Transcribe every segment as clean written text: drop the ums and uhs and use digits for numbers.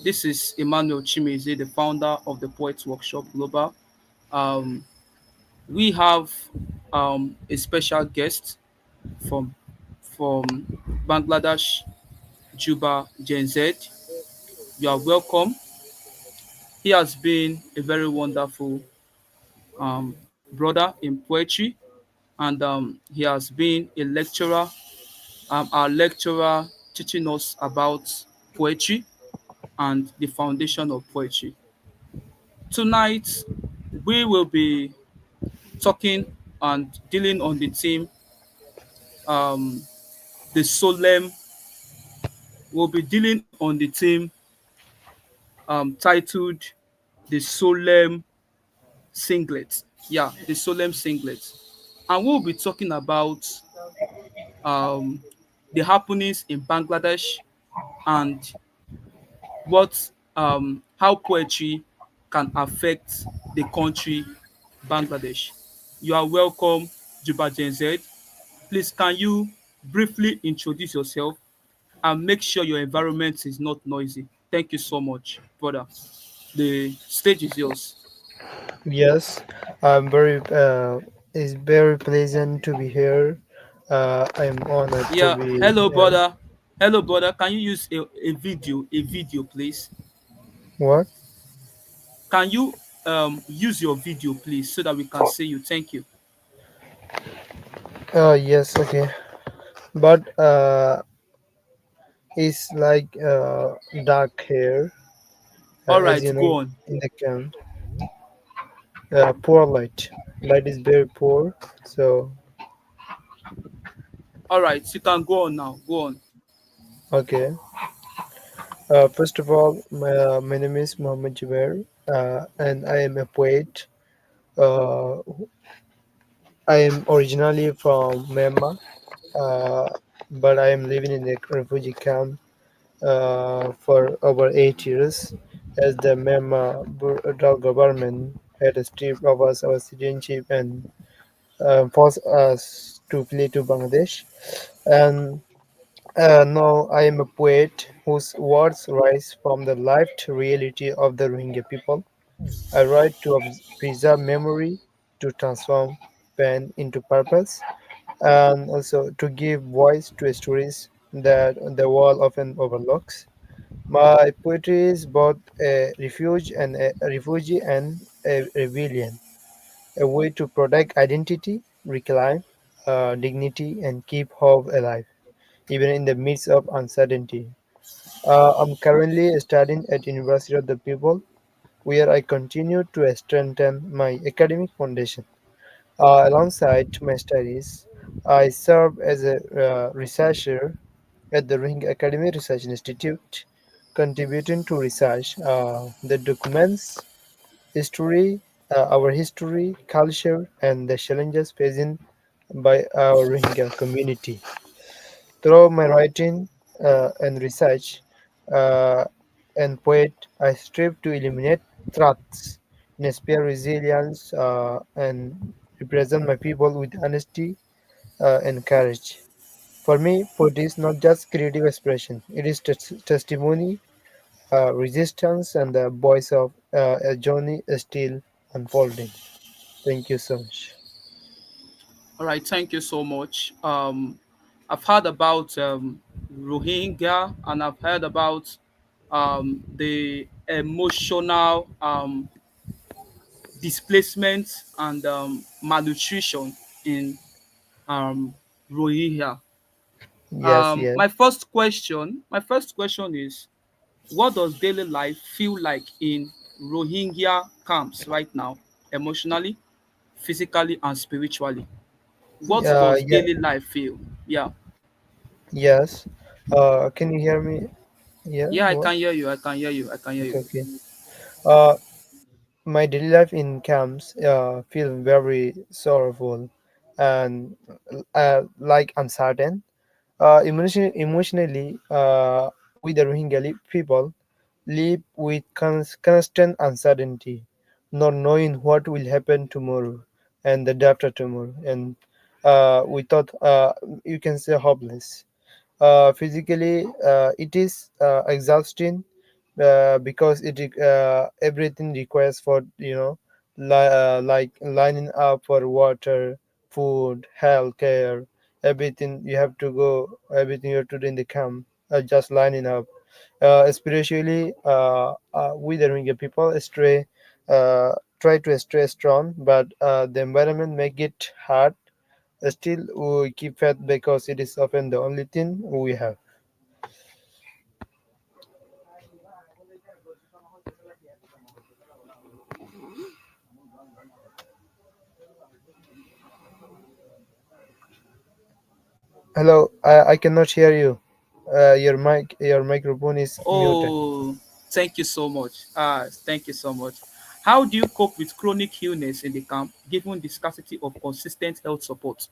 This is Emmanuel Chimeze, the founder of the Poets Workshop Global. Um, we have a special guest from from Bangladesh, Juba Gen Z. You are welcome. He has been a very wonderful brother in poetry, and he has been a lecturer, our lecturer teaching us about poetry and the foundation of poetry. Tonight, we will be talking and dealing on the theme, um, the Solemn. We'll be dealing on the theme titled the Solemn Singlets. Yeah, the Solemn Singlets. And we'll be talking about um, the happenings in Bangladesh and how poetry can affect the country Bangladesh. You are welcome, Juba Gen Z. Please, can you briefly introduce yourself and make sure your environment is not noisy? Thank you so much, brother. The stage is yours. Yes, I'm very. It's very pleasant to be here. I'm honored to Yeah, be hello, here. brother. Hello, brother. Can you use a video, please? What? Can you use your video, please, so that we can see you? Thank you. Yes. Okay. But it's like dark here, All as right, you go know, on. in the camp. Poor light. Light is very poor. So All right, you can go on now. Go on. okay. First of all, my name is Muhammad Jubair, and I am a poet. Uh, I am originally from Myanmar, uh, but I am living in a refugee camp for over 8 years, as the Myanmar government had stripped of us our citizenship and forced us to flee to Bangladesh. And now I am a poet whose words rise from the lived reality of the Rohingya people. I write to preserve memory, to transform pain into purpose, and also to give voice to stories that the world often overlooks. My poetry is both a refugee and a rebellion, a way to protect identity, reclaim dignity, and keep hope alive, even in the midst of uncertainty. I'm currently studying at University of the People, where I continue to strengthen my academic foundation. Alongside my studies, I serve as a researcher at the Ring Academy Research Institute, contributing to research that documents our history, culture, and the challenges facing by our Rohingya community. Through my writing and research uh, and poet, I strive to eliminate threats, inspire resilience, and represent my people with honesty and courage. For me, poetry is not just creative expression; it is testimony, resistance, and the voice of a journey still unfolding. Thank you so much. All right, thank you so much. I've heard about Rohingya, and I've heard about the emotional displacement and malnutrition in um, Rohingya. Yes, yes. My first question is, what does daily life feel like in Rohingya camps right now, emotionally, physically, and spiritually? What does Yeah, daily life feel? Yeah. yes. Can you hear me? Yeah, Yeah, I what? can hear you. I can hear you. I can hear you. Okay, okay. Uh, my daily life in camps feel very sorrowful and like uncertain. Emotionally, we the Rohingya people live with constant uncertainty, not knowing what will happen tomorrow and the day after tomorrow, and we thought you can say hopeless. Physically, it is exhausting. because everything requires for like lining up for water, food, health care, everything you have to go, everything you have to do in the camp, just lining up. Spiritually, we the Rohingya people uh, try to stay strong, but the environment make it hard. Still, we keep faith because it is often the only thing we have. Hello, I cannot hear you. Your microphone is muted. Oh, thank you so much. Thank you so much. How do you cope with chronic illness in the camp given the scarcity of consistent health support?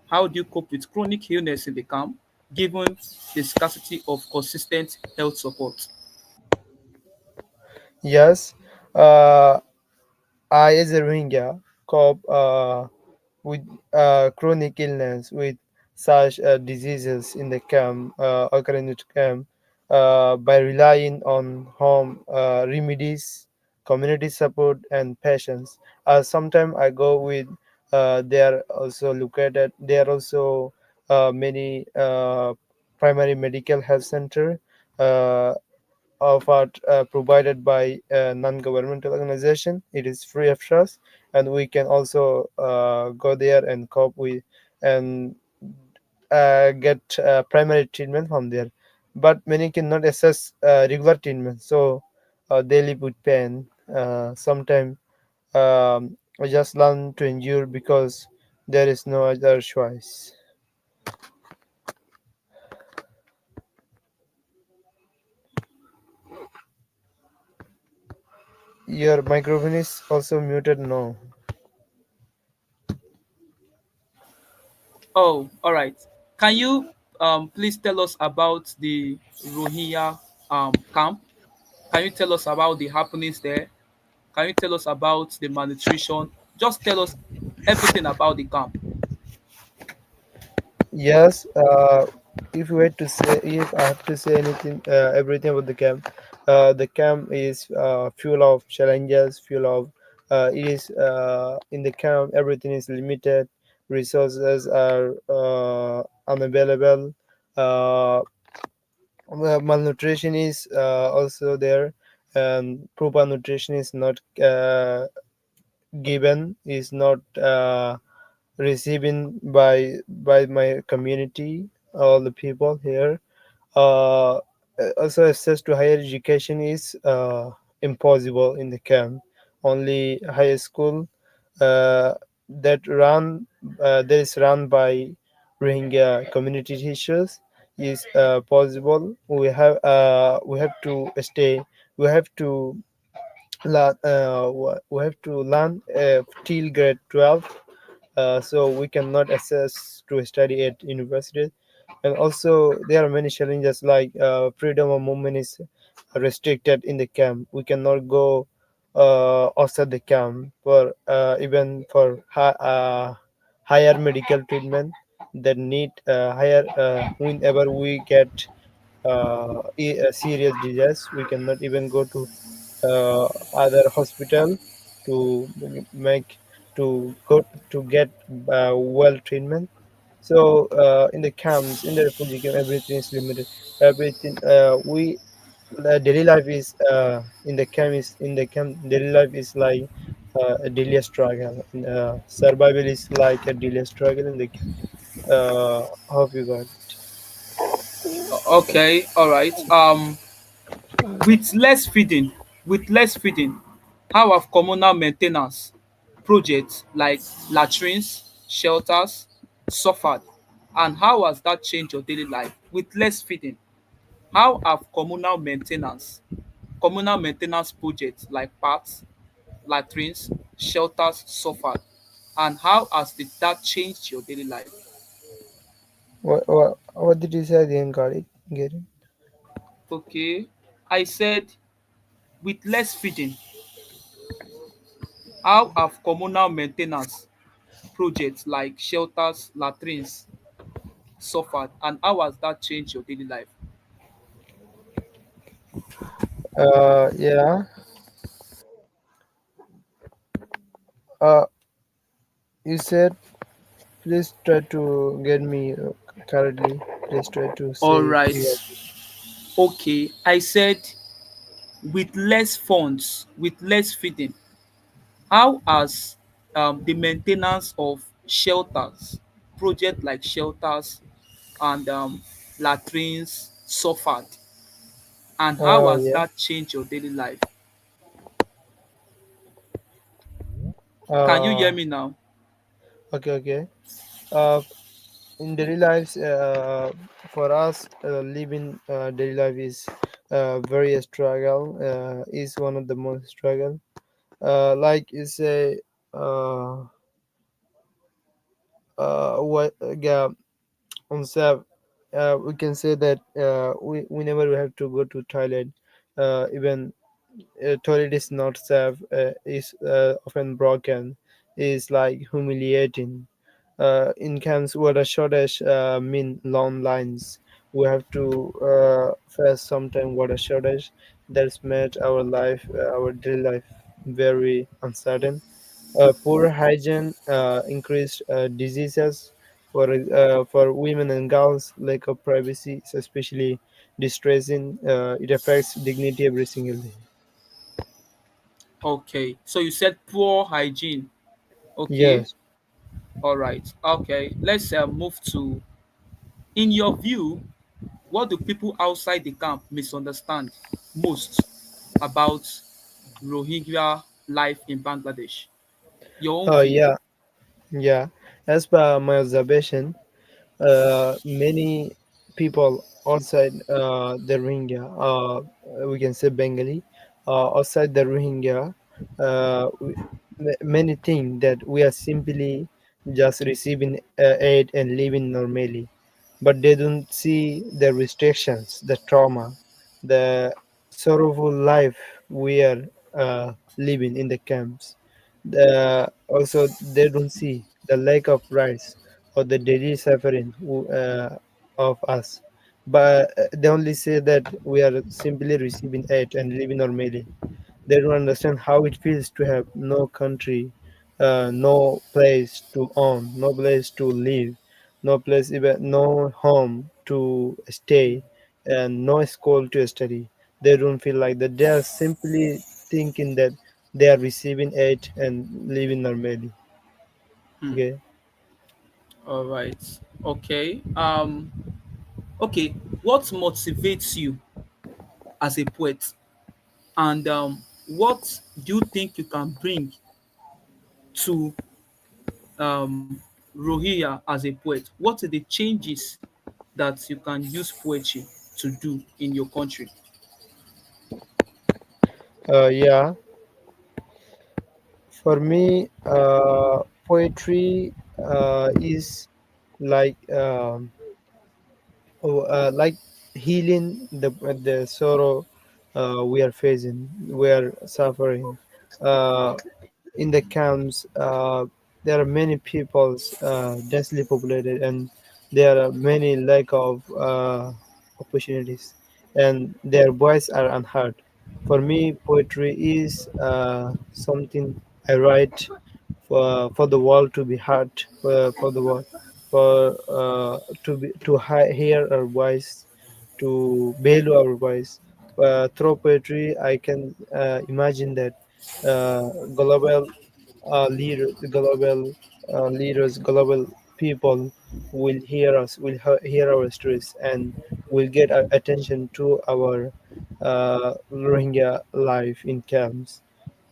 How do you cope with chronic illness in the camp given the scarcity of consistent health support? Yes, I as a Rohingya cope with chronic illness with such diseases in the camp, occurring in the camp, by relying on home remedies, community support, and patience. Sometimes I go with. They are also located. There are also many primary medical health center. Uh, offered provided by a non-governmental organization. It is free of charge, and we can also go there and cope with and get primary treatment from there. But many cannot access regular treatment, so they live with pain. Sometimes I just learn to endure because there is no other choice. Your microphone is also muted now. Oh, all right. Can you please tell us about the Rohingya camp? Can you tell us about the happenings there? Can you tell us about the malnutrition? Just tell us everything about the camp. Yes, if you were to say, if I have to say anything, everything about the camp is full of challenges, full of, it is in the camp, everything is limited, resources are unavailable, malnutrition is also there, and proper nutrition is not given, is not receiving by my community, all the people here. uh, Also, access to higher education is impossible in the camp. Only high school uh, that is run by Rohingya community teachers is possible. We have to stay. We have to we have to learn till grade 12, so we cannot access to study at university. And also there are many challenges like freedom of movement is restricted in the camp. We cannot go outside the camp for even for higher medical treatment that need higher whenever we get a serious disease. We cannot even go to other hospital to make to go to get well treatment. So in the camps, in the refugee camp, everything is limited. Everything we daily life is in the camp is in the camp. Daily life is like a daily struggle. Survival is like a daily struggle in the camp. Hope you got it. Okay, all right. With less feeding, with less feeding, how have communal maintenance projects like latrines, shelters suffered, and how has that changed your daily life? With less feeding, how have communal maintenance projects like paths, latrines, shelters suffered, and how has that changed your daily life? What did you say? I didn't got it. Get it? Okay, I said with less feeding, how have communal maintenance projects like shelters, latrines suffered, and how has that changed your daily life? Yeah. Uh, you said, please try to get me correctly. Please try to All say right. clearly. Okay. I said with less funds, with less feeding, how has the maintenance of shelters, projects like shelters and latrines suffered, and how has Yeah. that changed your daily life? Can you hear Uh, me now? okay, okay. Uh, in daily lives, for us, living daily life is very struggle. Is one of the most struggle. Like you say, uh, what yeah, on Sav, we can say that we never have to go to toilet. Even toilet is not safe, is often broken, is like humiliating. In camps, water shortage mean long lines. We have to face sometime water shortage. That's made our life, our daily life, very uncertain. Poor hygiene, increased diseases for women and girls, lack of privacy is especially distressing. It affects dignity every single day. Okay. So you said poor hygiene. Okay. Yes. All right. Okay. Let's move to, in your view, what do people outside the camp misunderstand most about Rohingya life in Bangladesh? Your own view. Yeah, yeah. As per my observation, many people outside the Rohingya, we can say Bengali, outside the Rohingya, many think that we are simply just receiving aid and living normally, but they don't see the restrictions, the trauma, the sorrowful life we are living in the camps. Also, they don't see the lack of rights or the daily suffering of us. But they only say that we are simply receiving aid and living normally. They don't understand how it feels to have no country, no place to own, no place to live, no place, even no home to stay, and no school to study. They don't feel like that. They are simply thinking that they are receiving aid and living normally. Hmm. Okay. All right. Okay. Okay. What motivates you as a poet, and what do you think you can bring to Rohingya as a poet? What are the changes that you can use poetry to do in your country? Yeah. For me, poetry is like. Like healing the sorrow we are facing, we are suffering. Uh, in the camps, there are many peoples densely populated, and there are many lack of opportunities, and their voice are unheard. For me, poetry is something I write for the world to be heard, for the world, for hear our voice, to value our voice. Through poetry, I can imagine that global global leaders, global people will hear us, will hear our stories, and will get attention to our Rohingya life in camps.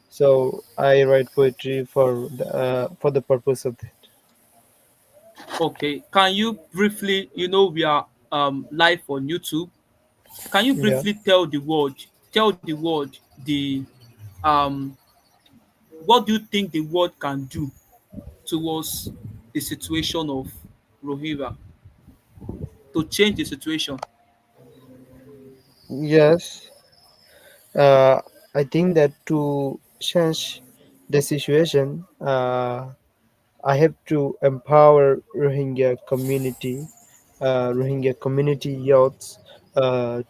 So I write poetry for the purpose of that. Okay. Can you briefly, we are live on YouTube. Can you Yeah. briefly tell the world the um what do you think the world can do towards the situation of Rohingya, to change the situation? Yes. Uh, I think that to change the situation, I have to empower Rohingya community youths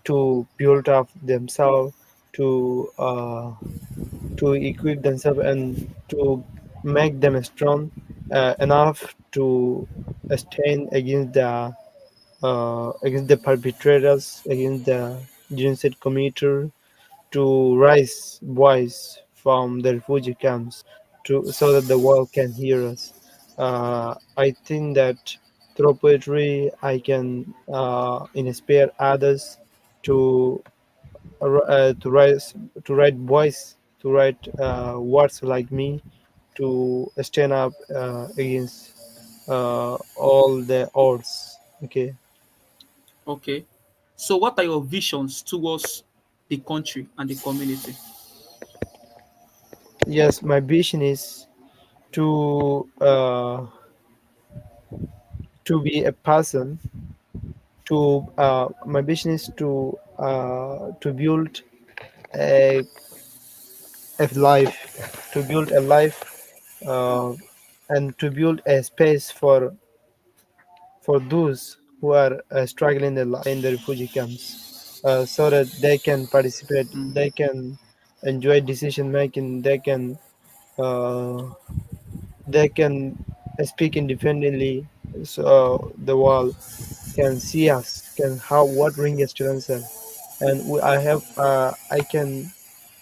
to build up themselves, to uh, to equip themselves and to make them strong enough to stand against the perpetrators, against the genocide committer, to raise voice from the refugee camps so that the world can hear us. I think that through poetry I can inspire others to to write voice, to write words like me, to stand up against all the odds. Okay. Okay. So, what are your visions towards the country and the community? Yes, my vision is to be a person to my vision is to build a, a life, to build a life, uh, and to build a space for those who are struggling in the refugee camps, so that they can participate, Mm, they can enjoy decision making, uh, they can speak independently, so the world can see us, can how what ring students are, and I can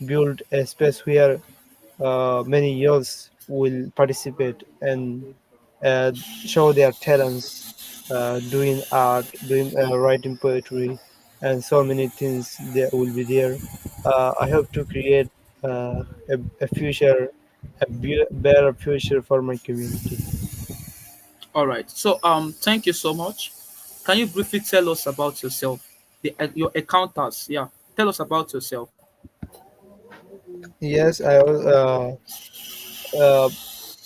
build a space where many youths will participate and uh, show their talents, doing art, doing writing poetry, and so many things that will be there. I hope to create a future, better future for my community. all right. So, thank you so much. Can you briefly tell us about yourself, your encounters? Yeah, tell us about yourself. Yes, uh,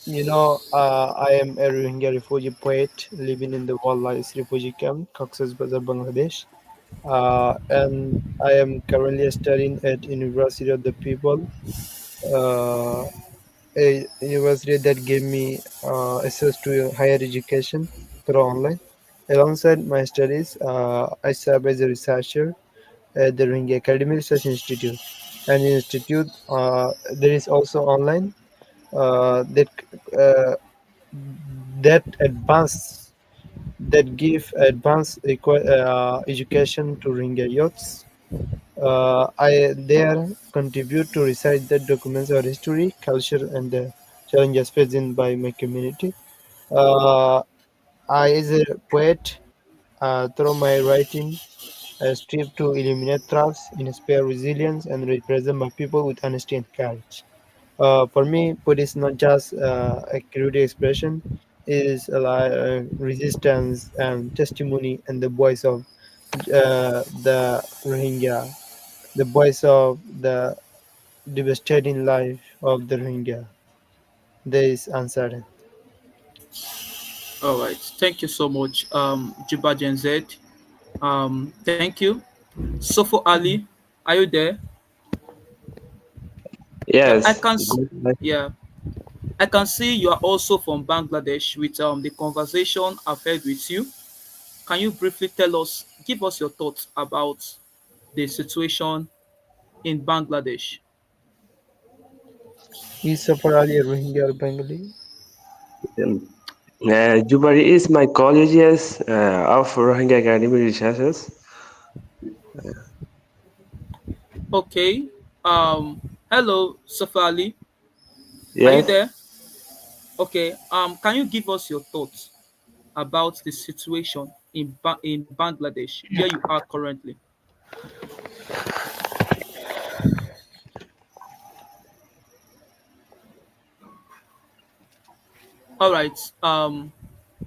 I am a Rohingya refugee poet living in the wildlife refugee camp, Cox's Bazar, Bangladesh. And I am currently studying at University of the People, uh, a university that gave me access to higher education through online. Alongside my studies, I serve as a researcher at the Rohingya Academy Research Institute. And in institute, there is also online uh, that uh, that advance that give advanced education to Rohingya youths. I there contribute to research that documents our history, culture, and the challenges faced by my community. Uh, I, as a poet, through my writing, strive to eliminate threats, inspire resilience, and represent my people with honesty and courage. For me, food is not just a crude expression; it is resistance and testimony and the voice of the Rohingya, the voice of the devastating life of the Rohingya. There is uncertain. All right. Thank you so much, Juba Gen Z. Thank you. Sofo Ali, are you there? Yeah, I Yes, can. Yeah, I can see you are also from Bangladesh. With the conversation I've had with you, can you briefly tell us, give us your thoughts about the situation in Bangladesh? Is Safar Ali a Rohingya or Bengali? um, Jubari is my colleagues of Rohingya Academy researchers. Okay. Hello, Safali. Are you Yes, there? Okay. Can you give us your thoughts about the situation in Bangladesh, where you are currently? All right.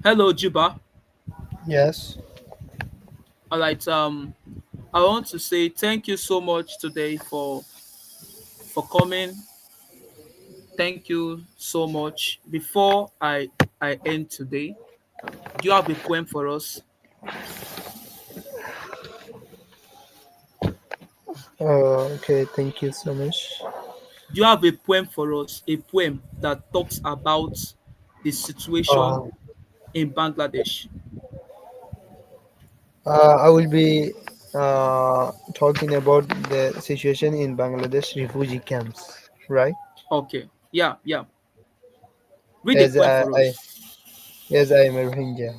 Hello, Juba. Yes. All right. I want to say thank you so much today for coming. Thank you so much. Before I end today, do you have a poem for us? Okay. Thank you so much. Do you have a poem for us? A poem that talks about the situation Uh, in Bangladesh. I will be. talking about the situation in Bangladesh refugee camps, right? Okay. Yeah, yeah. Read the As poem I, for I us. as I am a Rohingya.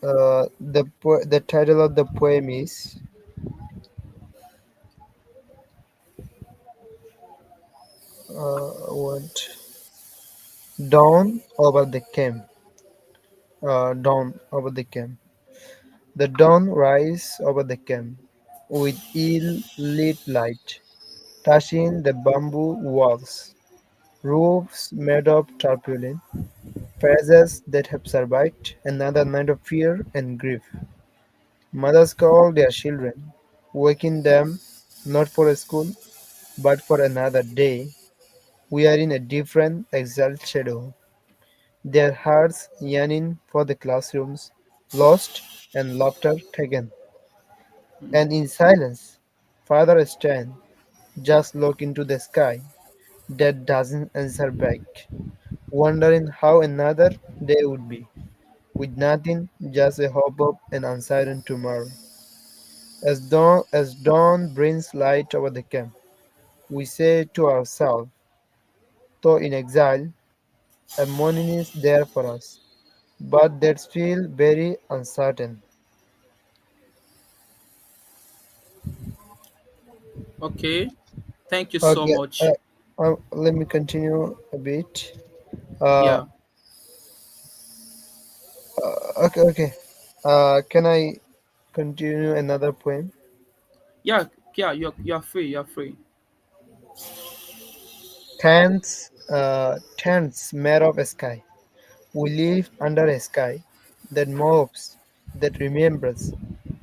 The title of the poem is what? Dawn over the camp. Dawn over the camp. The dawn rise over the camp with ill lit light, touching the bamboo walls, roofs made of tarpaulin, faces that have survived another night of fear and grief. Mothers call their children, waking them not for a school, but for another day. We are in a different, exiled shadow, their hearts yearning for the classrooms, lost and laughter taken. And in silence, father stand, just look into the sky, that doesn't answer back, wondering how another day would be, with nothing, just a hope of an uncertain tomorrow. As dawn brings light over the camp, we say to ourselves, though in exile, a morning is there for us, but that's feel very uncertain. Okay. Thank you so Okay, much. let me continue a bit. Uh, Yeah. okay. Can I continue another poem? Yeah, yeah, you're free, you're free. Tents made of sky. We live under a sky that moves, that remembers,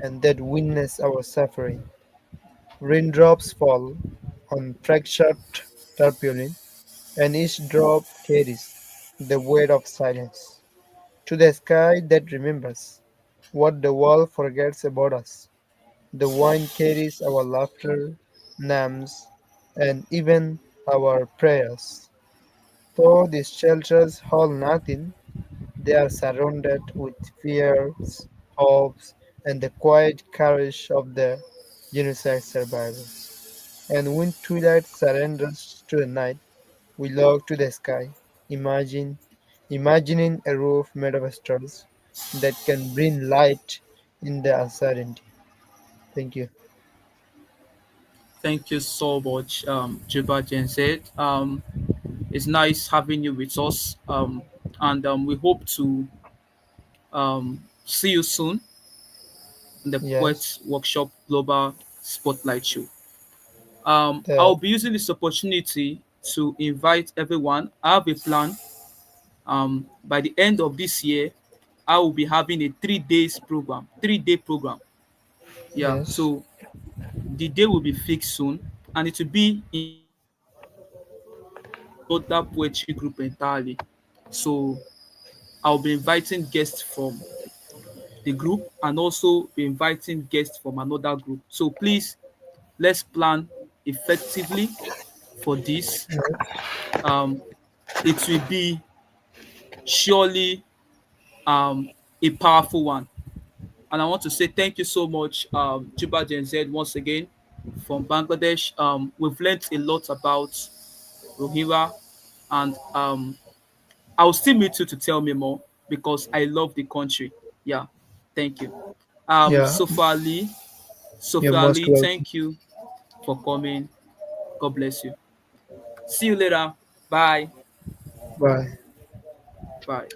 and that witness our suffering. Raindrops fall on fractured tarpaulin, and each drop carries the weight of silence. To the sky that remembers what the world forgets about us, the wind carries our laughter, names, and even our prayers. Though these shelters hold nothing, they are surrounded with fears, hopes, and the quiet courage of the genocide survivors. And when twilight surrenders to the night, we look to the sky, imagine, imagining a roof made of stars that can bring light in the uncertainty. Thank you. Thank you so much, Juba Jenzed. It's nice having you with us. And we hope to see you soon in the Yes. Poets Workshop Global Spotlight Show. The, I'll be using this opportunity to invite everyone. I have a plan. By the end of this year, I will be having a 3 days program, 3 day program. Yeah, yes. so the day will be fixed soon, and it will be in another poetry group entirely. So I'll be inviting guests from the group and also be inviting guests from another group. So please, let's plan effectively for this. Um, it will be surely a powerful one. And I want to say thank you so much, Juba Gen Z, once again from Bangladesh. We've learned a lot about Rohingya, and I'll still meet you to tell me more because I love the country. Yeah, thank you. Yeah, Sofa Ali, you're Sophia most Ali, welcome. thank you for coming. God bless you. See you later. Bye. Bye. Bye.